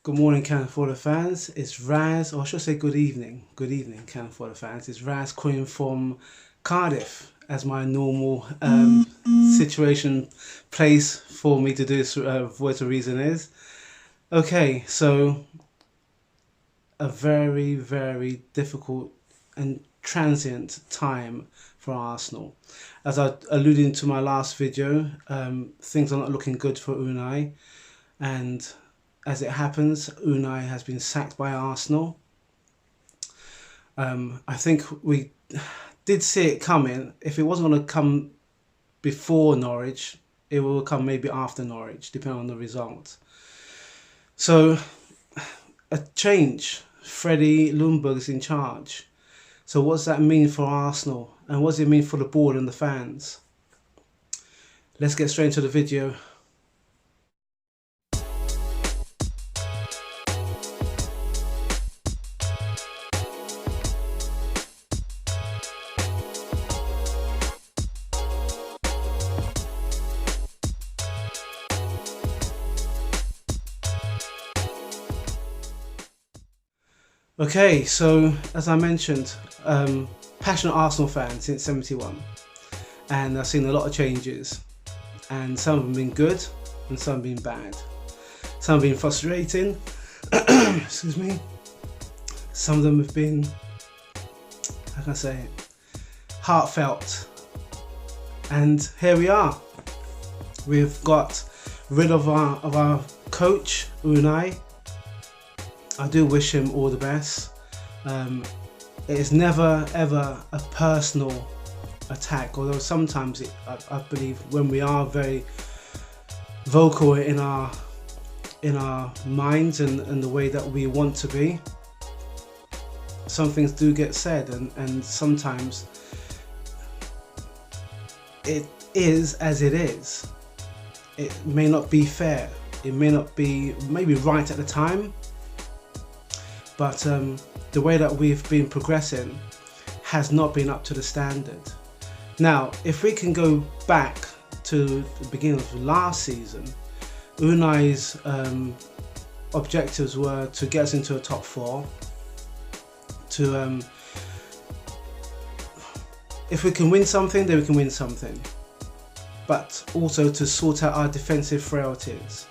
Good morning, Fodder fans. It's Raz, or should I say good evening? Good evening, Fodder fans. It's Raz calling from Cardiff as my normal situation place for me to do this voice of reason is. Okay, so a very, very difficult and transient time for Arsenal. As I alluded to my last video, things are not looking good for UNAI, and as it happens, UNAI has been sacked by Arsenal. I think we did see it coming. If it wasn't going to come before Norwich, it will come maybe after Norwich, depending on the result. So, a change. Freddie LJUNGBERG is in charge. So what does that mean for Arsenal? And what does it mean for the board and the fans? Let's get straight into the video. Okay, so as I mentioned, passionate Arsenal fan since '71, and I've seen a lot of changes, and some of them been good and some have been bad. Some have been frustrating, excuse me. Some of them have been, how can I say it, heartfelt. And here we are. We've got rid of our coach, UNAI. I do wish him all the best. It is never ever a personal attack, although sometimes I believe when we are very vocal in our minds and the way that we want to be, some things do get said, and sometimes it is as it is. It may not be fair, it may not be maybe right at the time, but the way that we've been progressing has not been up to the standard. Now, if we can go back to the beginning of last season, UNAI's objectives were to get us into a top four, to if we can win something, then we can win something, but also to sort out our defensive frailties.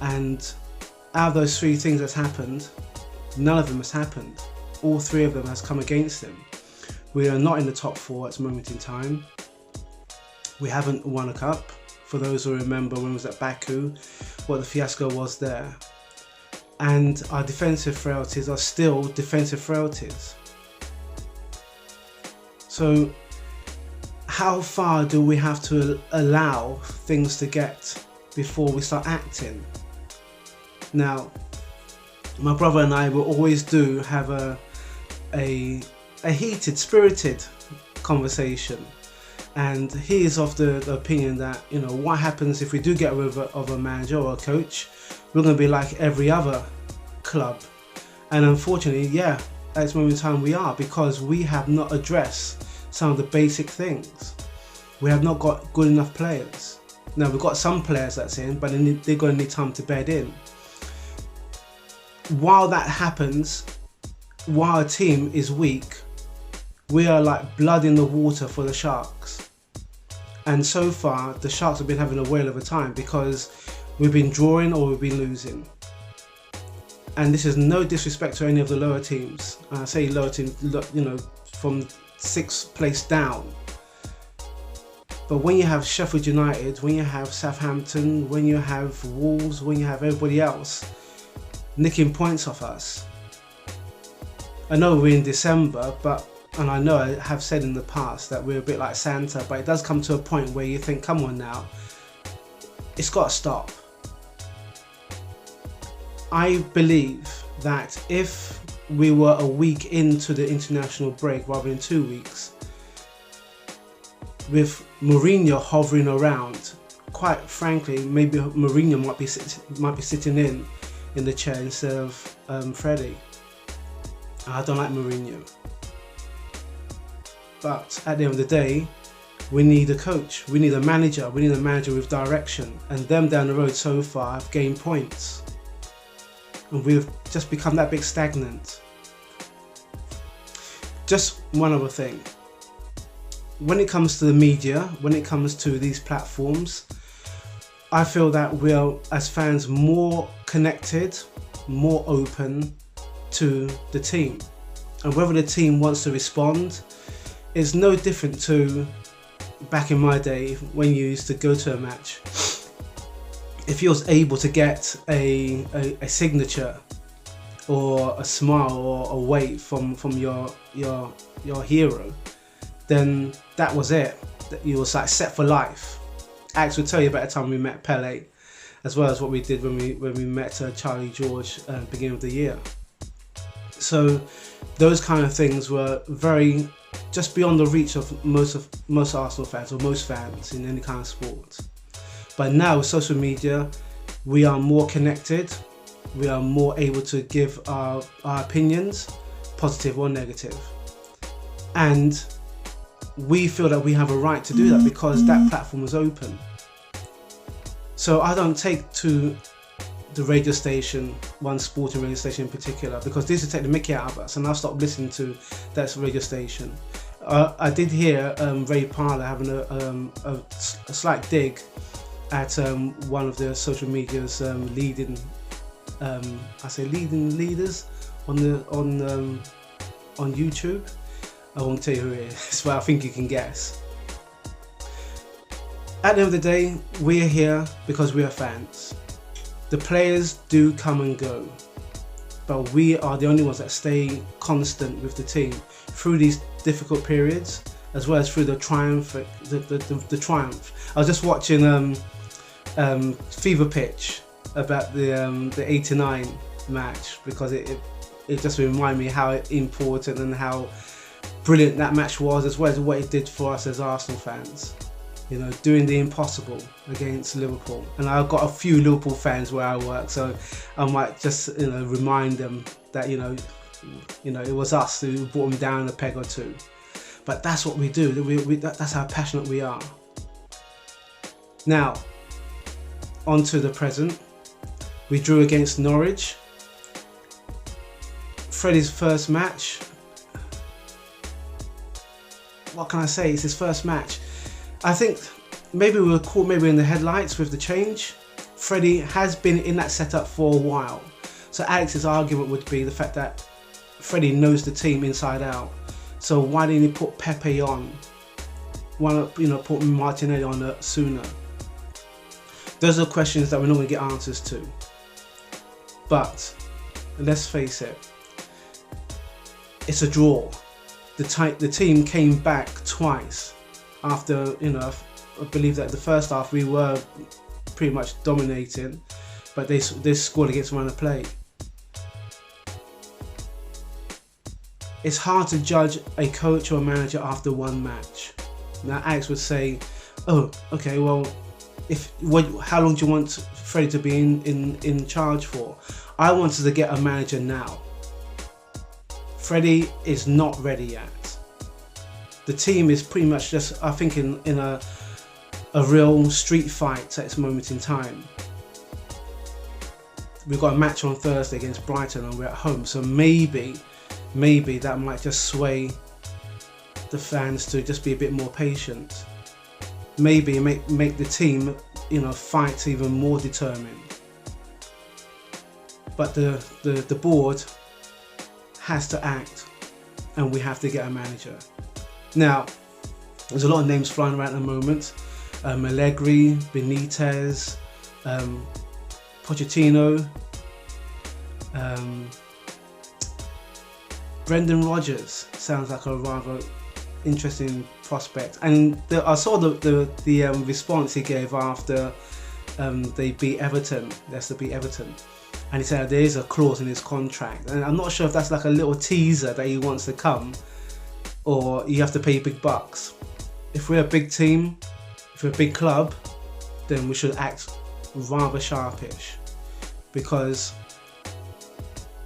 And out of those three things that's happened, none of them has happened. All three of them has come against him. We are not in the top four at the moment in time. We haven't won a cup. For those who remember when it was at Baku, what the fiasco was there. And our defensive frailties are still defensive frailties. So how far do we have to allow things to get before we start acting? Now, my brother and I will always do have a heated, spirited conversation, and he is of the opinion that, you know, what happens if we do get rid of a manager or a coach? We're going to be like every other club, and unfortunately, yeah, at this moment in time we are, because we have not addressed some of the basic things. We have not got good enough players. Now, we've got some players that's in, but they're going to need time to bed in. While that happens, while a team is weak, we are like blood in the water for the Sharks. And so far, the Sharks have been having a whale of a time because we've been drawing or we've been losing. And this is no disrespect to any of the lower teams. I say lower teams, you know, from 6th place down. But when you have Sheffield United, when you have Southampton, when you have Wolves, when you have everybody else nicking points off us. I know we're in December, and I know I have said in the past that we're a bit like Santa, but it does come to a point where you think, come on now, it's got to stop. I believe that if we were a week into the international break rather than 2 weeks, with Mourinho hovering around, quite frankly, maybe Mourinho might be sitting in the chair instead of Freddie. I don't like Mourinho, but at the end of the day, we need a coach, we need a manager, with direction, and them down the road so far have gained points. and we've just become that bit stagnant. Just one other thing. When it comes to the media, when it comes to these platforms, I feel that we're, as fans, more connected, more open to the team. And whether the team wants to respond is no different to back in my day when you used to go to a match. If you was able to get a signature or a smile or a wave from your hero, then that was it. You was like set for life. Alex would tell you about the time we met Pele, as well as what we did when we met Charlie George beginning of the year. So those kind of things were very just beyond the reach of most Arsenal fans, or most fans in any kind of sport. But now with social media, we are more connected, we are more able to give our opinions, positive or negative. And we feel that we have a right to do that because that platform is open. So I don't take to the radio station, one sporting radio station in particular, because they used to take the mickey out of us, and I've stopped listening to that radio station. I did hear Ray Parlour having a slight dig at one of the social media's leading leaders on YouTube. I won't tell you who it is, but I think you can guess. At the end of the day, we are here because we are fans. The players do come and go, but we are the only ones that stay constant with the team through these difficult periods, as well as through the triumph. The triumph. I was just watching Fever Pitch about the '89 match, because it just reminded me how important and how brilliant that match was, as well as what it did for us as Arsenal fans. You know, doing the impossible against Liverpool. And I've got a few Liverpool fans where I work, so I might just remind them that it was us who brought them down a peg or two. But that's what we do. That's how passionate we are. Now, on to the present. We drew against Norwich. Freddie's first match. What can I say? It's his first match. I think maybe we were caught in the headlights with the change. Freddie has been in that setup for a while. So Alex's argument would be the fact that Freddie knows the team inside out. So why didn't he put Pepe on? Why not put Martinelli on sooner? Those are questions that we're not going to get answers to. But let's face it, it's a draw. The team came back twice. After, I believe that the first half we were pretty much dominating, but they scored against run of play. It's hard to judge a coach or a manager after one match. Now Alex would say, oh, okay, well, how long do you want Freddie to be in charge for? I wanted to get a manager now. Freddie is not ready yet. The team is pretty much just, I think, in a real street fight at this moment in time. We've got a match on Thursday against Brighton and we're at home, so maybe that might just sway the fans to just be a bit more patient. Maybe make the team, fight even more determined. But the board has to act, and we have to get a manager. Now, there's a lot of names flying around at the moment. Allegri, Benitez, Pochettino, Brendan Rodgers sounds like a rather interesting prospect. And I saw the response he gave after they beat Everton, Leicester beat Everton. And he said there is a clause in his contract. And I'm not sure if that's like a little teaser that he wants to come, or you have to pay big bucks. If we're a big team, if we're a big club, then we should act rather sharpish, because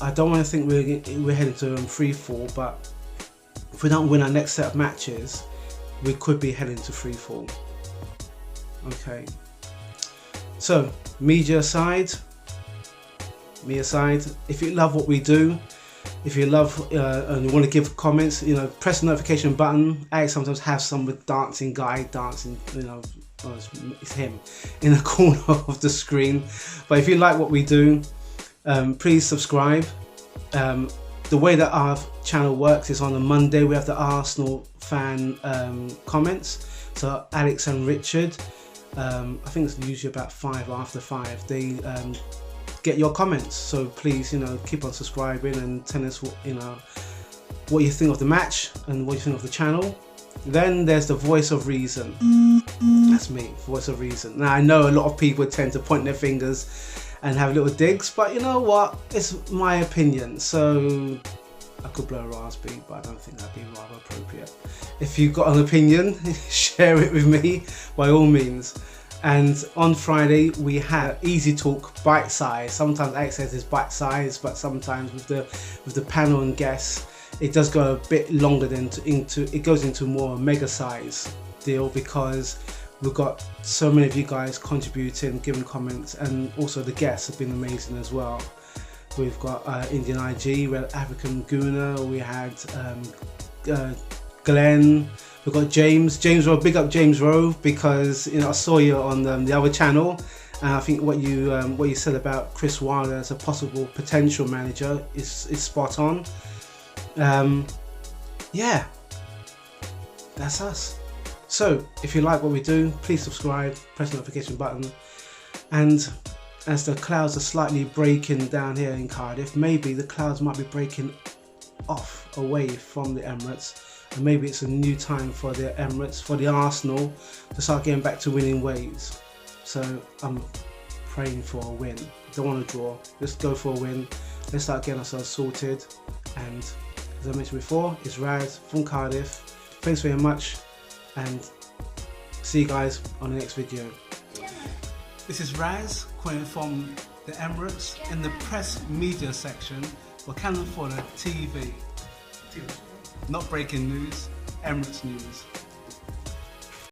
I don't want to think we're heading to free fall, but if we don't win our next set of matches, we could be heading to free fall. Okay. So, media aside, me aside. If you love what we do, if you love and you want to give comments, you know, press the notification button. I sometimes have some dancing guy dancing, you know, well, it's him in the corner of the screen. But if you like what we do, please subscribe. The way that our channel works is on a Monday we have the Arsenal fan comments. So Alex and Richard, I think it's usually about 5 after 5, they get your comments. So please, you know, keep on subscribing and tell us what, you know, what you think of the match and what you think of the channel. Then there's the voice of reason. That's me, voice of reason. Now I know a lot of people tend to point their fingers and have little digs, but you know what? It's my opinion. So I could blow a raspberry, but I don't think that'd be rather appropriate. If you've got an opinion, share it with me by all means. And on Friday we had Easy Talk Bite Size. Sometimes Alex says it's bite size, but sometimes with the panel and guests, it does go a bit longer than it goes into more mega size deal, because we've got so many of you guys contributing, giving comments, and also the guests have been amazing as well. We've got Indian IG, we had African Guna, we had Glenn, we've got James Rowe. Big up James Rowe, because you know I saw you on the other channel, and I think what you said about Chris Wilder as a possible potential manager is spot on. Yeah, that's us. So if you like what we do, please subscribe, press the notification button, and as the clouds are slightly breaking down here in Cardiff, maybe the clouds might be breaking off away from the Emirates, and maybe it's a new time for the Emirates, for the Arsenal to start getting back to winning ways. So I'm praying for a win. Don't want to draw, let's go for a win. Let's start getting ourselves sorted. And as I mentioned before, it's Raz from Cardiff. Thanks very much, and see you guys on the next video. This is Raz calling from the Emirates in the press media section for Fodder TV. Not breaking news, Emirates news.